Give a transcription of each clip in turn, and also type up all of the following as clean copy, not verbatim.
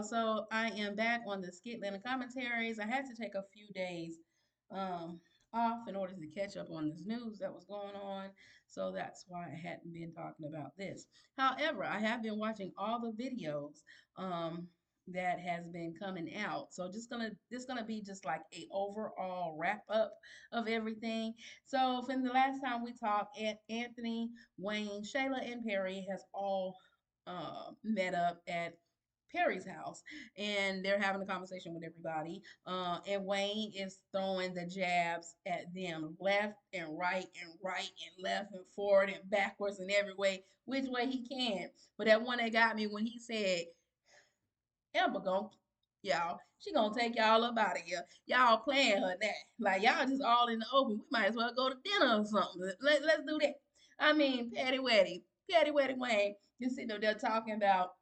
So I am back on the skit and the commentaries. I had to take a few days um, off in order to catch up on this news that was going on. So that's why I hadn't been talking about this. However, I have been watching all the videos um, that has been coming out. So just gonna be just like a overall wrap up of everything. So from the last time we talked, Anthony, Wayne, Shayla, and Perry has all met up at Perry's house, and they're having a conversation with everybody. And Wayne is throwing the jabs at them left and left and forward and backwards and every way, which way he can. But that one that got me when he said, Amber gon' y'all, she gonna take y'all up out of here. Y'all playing her now. Like y'all just all in the open. We might as well go to dinner or something. Let's do that. I mean, Patty Weddy Wayne, you sitting up there talking about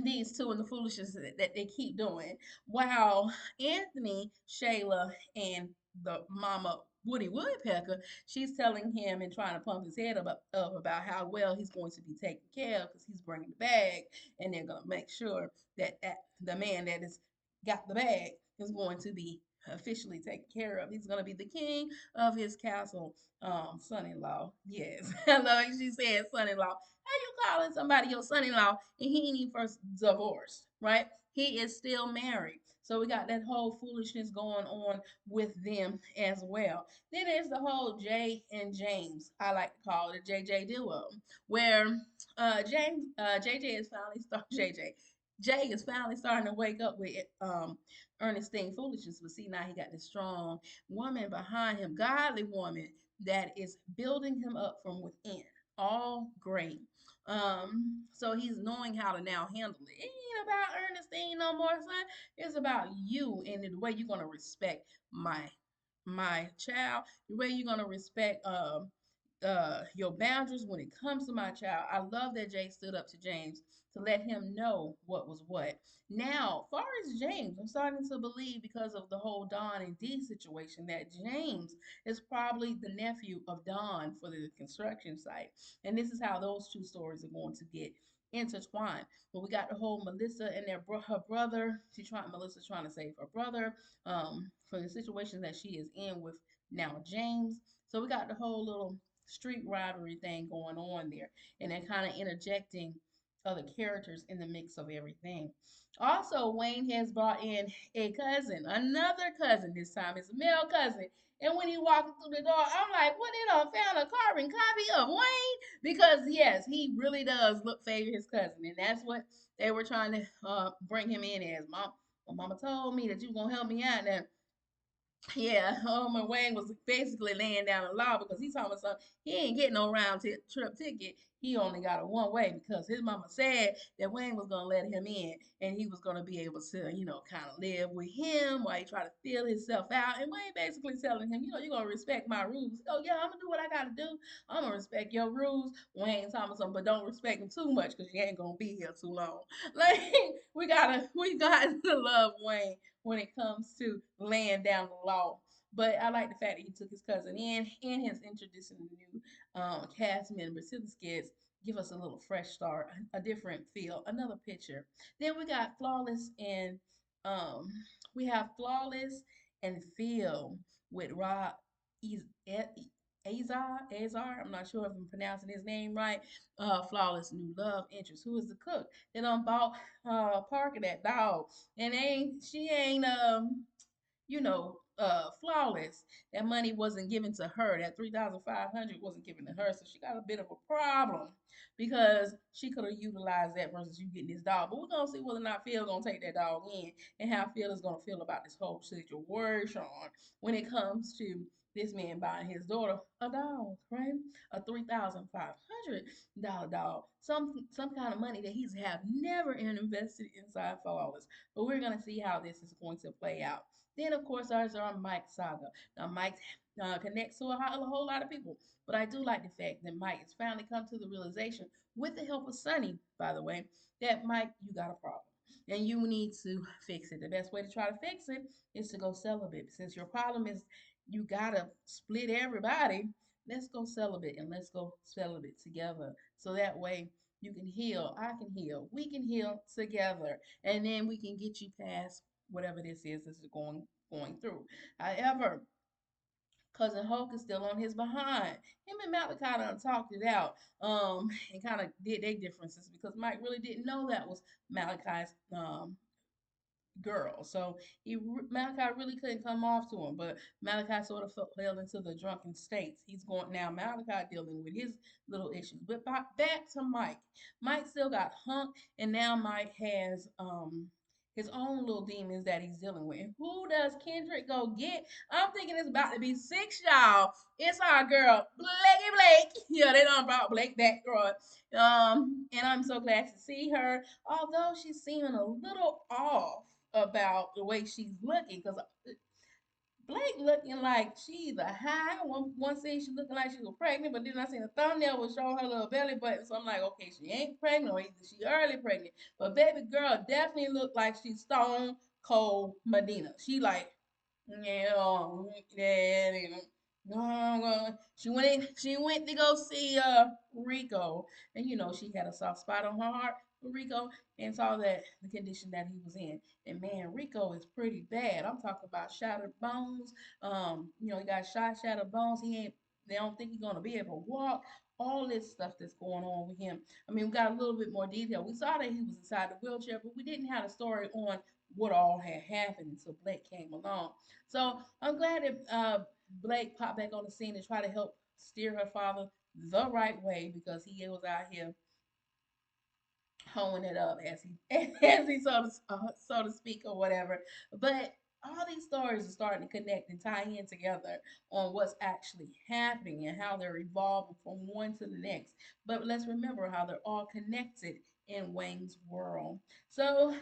these two and the foolishness that they keep doing. While Anthony, Shayla, and the mama Woody Woodpecker, she's telling him and trying to pump his head up about how well he's going to be taken care of because he's bringing the bag, and they're gonna make sure that the man that has got the bag is going to be officially taken care of. He's gonna be the king of his castle, son-in-law. Yes, I love it. She said son-in-law. How you calling somebody your son-in-law and he ain't even first divorced, right? He is still married. So we got that whole foolishness going on with them as well. Then there's the whole Jay and James, I like to call it a JJ duo, where JJ is finally start JJ. Jay is finally starting to wake up with Ernestine foolishness, but see now he got this strong woman behind him, godly woman that is building him up from within. All great. So he's knowing how to now handle it. It ain't about Ernestine no more, son. It's about you and the way you're gonna respect my child, the way you're gonna respect your boundaries when it comes to my child. I love that Jay stood up to James to let him know what was what. Now, far as James, I'm starting to believe because of the whole Don and Dee situation that James is probably the nephew of Don for the construction site. And this is how those two stories are going to get intertwined. But we got the whole Melissa and her brother. Melissa's trying to save her brother from the situation that she is in with now James. So we got the whole little street rivalry thing going on there, and then kind of interjecting other characters in the mix of everything. Also, Wayne has brought in a cousin, another cousin this time. It's a male cousin. And when he walked through the door, I'm like, what, they done found a carbon copy of Wayne? Because, yes, he really does look favor his cousin. And that's what they were trying to bring him in as. Mama told me that you going to help me out. Now, yeah, Homer Wayne was basically laying down the law because he's talking something. He ain't getting no trip ticket. He only got a one way because his mama said that Wayne was gonna let him in and he was gonna be able to, kind of live with him while he tried to feel himself out. And Wayne basically telling him, you're gonna respect my rules. Oh yeah, I'm gonna do what I gotta do. I'm gonna respect your rules. Wayne talking something, but don't respect him too much because you ain't gonna be here too long. Like we gotta love Wayne when it comes to laying down the law. But I like the fact that he took his cousin in and has introduced a new cast members to the skits. Give us a little fresh start, a different feel, another picture. Then we got Flawless and um, we have Flawless and Phil with Rob Azar. I'm not sure if I'm pronouncing his name right. Flawless new love interest. Who is the cook? They done bought Parker that dog, and she ain't flawless. That money wasn't given to her. That 3,500 wasn't given to her, so she got a bit of a problem because she could have utilized that versus you getting this dog. But we're gonna see whether or not Phil gonna take that dog in and how Phil is gonna feel about this whole situation when it comes to this man buying his daughter a dog, right? A $3,500 dog, some kind of money that he's have never invested inside Flawless. But we're gonna see how this is going to play out. Then, of course, ours are Mike Saga. Now, Mike connects to a whole lot of people, but I do like the fact that Mike has finally come to the realization, with the help of Sonny, by the way, that Mike, you got a problem. And you need to fix it. The best way to try to fix it is to go celibate. Since your problem is you gotta split everybody, let's go celibate and let's go celibate together. So that way You can heal. I can heal. We can heal together, and then we can get you past whatever this is that's going through. However, Cousin Hulk is still on his behind. Him and Malachi done talked it out, and kind of did their differences because Mike really didn't know that was Malachi's girl. So Malachi really couldn't come off to him, but Malachi sort of fell into the drunken states. He's going now. Malachi dealing with his little issues, but back to Mike. Mike still got Hunk, and now Mike has his own little demons that he's dealing with. And who does Kendrick go get? I'm thinking it's about to be six, y'all. It's our girl Blakey Blake. Yeah, they done brought Blake back, girl. And I'm so glad to see her. Although she's seeming a little off about the way she's looking, because Blake looking like she either high. One scene she looking like she was pregnant, but then I seen a thumbnail was showing her little belly button. So I'm like, okay, she ain't pregnant, or either she early pregnant. But baby girl definitely looked like she's stone cold Medina. She like, yeah, yeah. She went to go see Rico, and she had a soft spot on her heart for Rico, and saw that the condition that he was in. And man, Rico is pretty bad. I'm talking about shattered bones. He got shattered bones. They don't think he's gonna be able to walk. All this stuff that's going on with him. I mean, we got a little bit more detail. We saw that he was inside the wheelchair, but we didn't have a story on what all had happened until Blake came along. So I'm glad that Blake popped back on the scene and tried to help steer her father the right way, because he was out here honing it up as he as he so to speak, or whatever. But all these stories are starting to connect and tie in together on what's actually happening and how they're evolving from one to the next. But let's remember how they're all connected in Wayne's world. So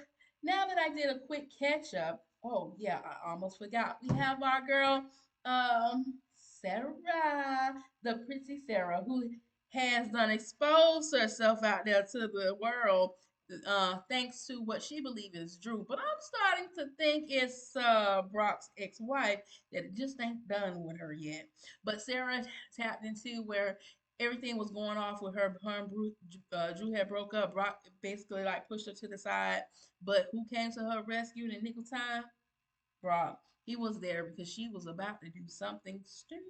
now that I did a quick catch up, oh yeah, I almost forgot. We have our girl, Sarah, the pretty Sarah, who has done exposed herself out there to the world, thanks to what she believes is Drew. But I'm starting to think it's Brock's ex-wife that just ain't done with her yet. But Sarah tapped into where everything was going off with her. Her and Drew had broke up. Brock basically like pushed her to the side. But who came to her rescue in the nick of time? Brock. He was there because she was about to do something stupid.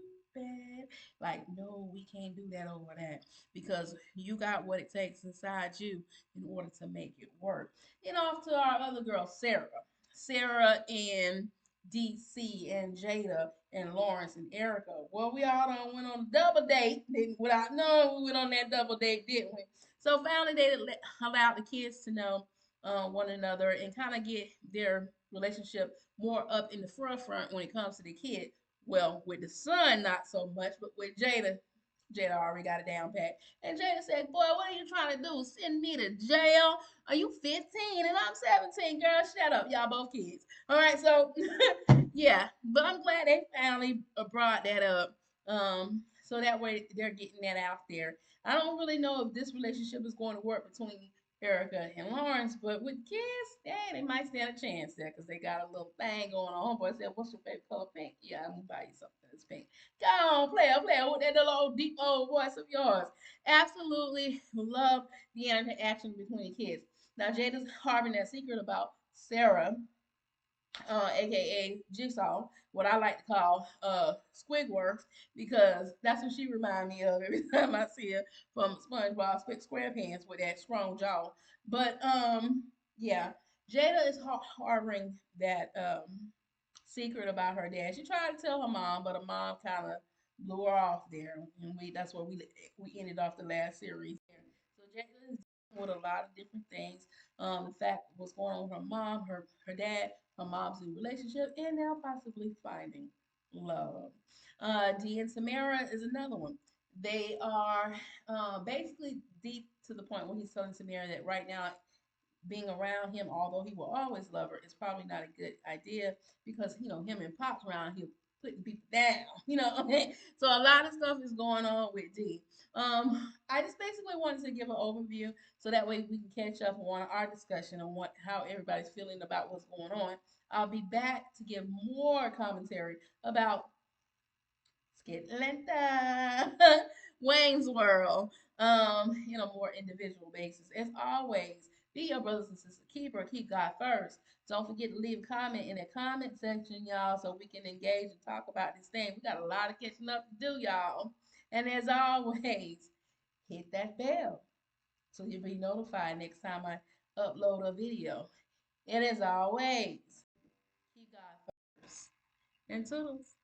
Like, no, we can't do that over that, because you got what it takes inside you in order to make it work. And off to our other girl, Sarah. Sarah and DC and Jada and Lawrence and Erica. Well, we all done went on a double date. Without knowing we went on that double date, didn't we? So finally, they allowed the kids to know one another and kind of get their relationship more up in the forefront when it comes to the kid. Well, with the son, not so much, but with Jada, Jada already got it down pat. And Jada said, "Boy, what are you trying to do? Send me to jail? Are you 15 and I'm 17? Girl, shut up. Y'all both kids." All right, so yeah, but I'm glad they finally brought that up. So that way they're getting that out there. I don't really know if this relationship is going to work between Erica and Lawrence, but with kids, yeah, they might stand a chance there because they got a little thing going on. Homeboy said, "What's your favorite color? Pink." Yeah, I'm gonna buy you something that's pink. Go on, player, with that little old deep old voice of yours. Absolutely love the interaction between the kids. Now, Jada's harboring that secret about Sarah, aka Jigsaw, what I like to call Squidworth, because that's what she reminds me of every time I see her from SpongeBob SquarePants with that strong jaw. But yeah, Jada is harboring that secret about her dad. She tried to tell her mom, but her mom kind of blew her off there, and that's where we ended off the last series. So Jada is dealing with a lot of different things. The fact what's going on with her mom, her dad, her mom's new relationship, and now possibly finding love. Dee and Samara is another one. They are basically deep to the point where he's telling Samara that right now being around him, although he will always love her, is probably not a good idea, because him and Pop's around, he'll putting people down. So a lot of stuff is going on with D. I just basically wanted to give an overview so that way we can catch up on our discussion on how everybody's feeling about what's going on. I'll be back to give more commentary about Skitlanta, Wayne's World. in a more individual basis. As always, be your brothers and sisters keeper, keep God first. Don't forget to leave a comment in the comment section, y'all, so we can engage and talk about this thing. We got a lot of catching up to do, y'all. And as always, hit that bell so you'll be notified next time I upload a video. And as always, keep God first. And toodles.